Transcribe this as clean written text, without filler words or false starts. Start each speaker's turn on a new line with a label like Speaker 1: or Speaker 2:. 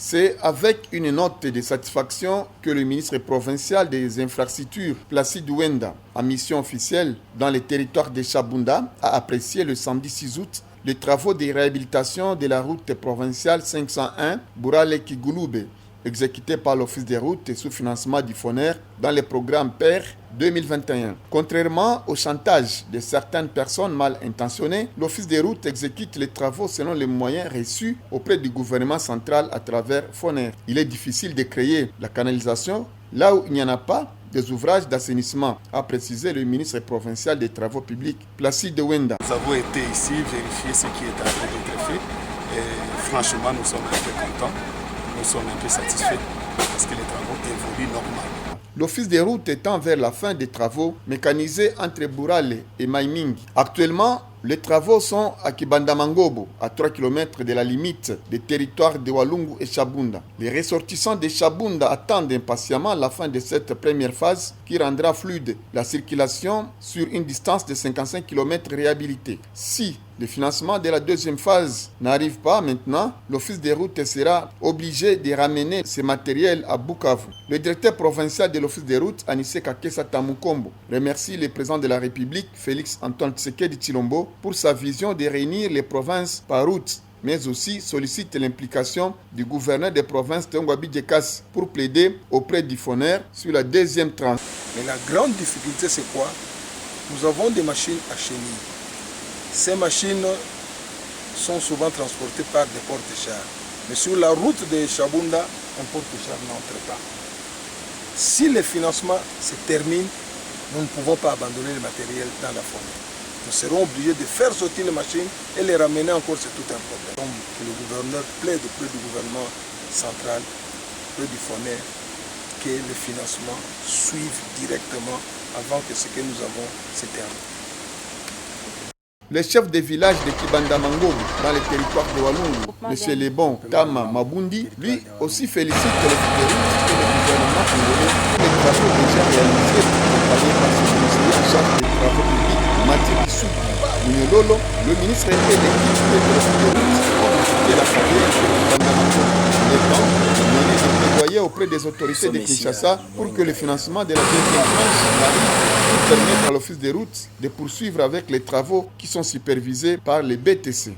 Speaker 1: C'est avec une note de satisfaction que le ministre provincial des Infrastructures, Placide Wenda, en mission officielle dans les territoires de Chabunda, a apprécié le samedi 6 août les travaux de réhabilitation de la route provinciale 501 Bourale-Kigouloube, exécutés par l'Office des routes sous financement du FONER dans le programme PER 2021. Contrairement au chantage de certaines personnes mal intentionnées, l'Office des routes exécute les travaux selon les moyens reçus auprès du gouvernement central à travers FONER. Il est difficile de créer la canalisation là où il n'y en a pas des ouvrages d'assainissement, a précisé le ministre provincial des Travaux publics, Placide Wenda.
Speaker 2: Nous avons été ici vérifier ce qui est en train d'être fait et franchement nous sommes un peu contents, nous sommes un peu satisfaits parce que les travaux évoluent normalement.
Speaker 1: L'Office des routes étend vers la fin des travaux mécanisés entre Bourale et Maïming. Actuellement, les travaux sont à Kibandamangobo, à 3 km de la limite des territoires de Walungu et Chabunda. Les ressortissants de Chabunda attendent impatiemment la fin de cette première phase qui rendra fluide la circulation sur une distance de 55 km réhabilitée. Si le financement de la deuxième phase n'arrive pas maintenant, l'Office des routes sera obligé de ramener ce matériel à Bukavu. Le directeur provincial de l'Office des routes, Anissé Kakesa Tamukombo, remercie le président de la République, Félix Antoine Tshisekedi Tshilombo, pour sa vision de réunir les provinces par route, mais aussi sollicite l'implication du gouverneur des provinces Tongwabi Djekas pour plaider auprès du FONER sur la deuxième tranche.
Speaker 3: Mais la grande difficulté, c'est quoi? Nous avons des machines à chenilles. Ces machines sont souvent transportées par des porte-chars. Mais sur la route de Chabunda, un porte-char n'entre pas. Si le financement se termine, nous ne pouvons pas abandonner le matériel dans la forêt. Nous serons obligés de faire sortir les machines et les ramener encore, c'est tout un problème. Donc le gouverneur plaide auprès du gouvernement central, auprès du FONER, que le financement suive directement avant que ce que nous avons se termine.
Speaker 1: Le chef de village de Kibandamangobo, dans les territoires de Walungu, M. Lebon Tama Mabundi, lui aussi félicite les fédéraux et le gouvernement congolais pour les travaux déjà réalisés accompagnés par ce conseiller en charge des travaux publics, Mathieu Bissou. Lolo, le ministre et l'équipe de l'Office des routes ont visité la carrière de Kibandamangobo. Il est temps de mener des plaidoyers auprès des autorités de Kinshasa pour que le financement de la deuxième tranche arrive pour permettre à l'Office des routes de poursuivre avec les travaux qui sont supervisés par les BTC.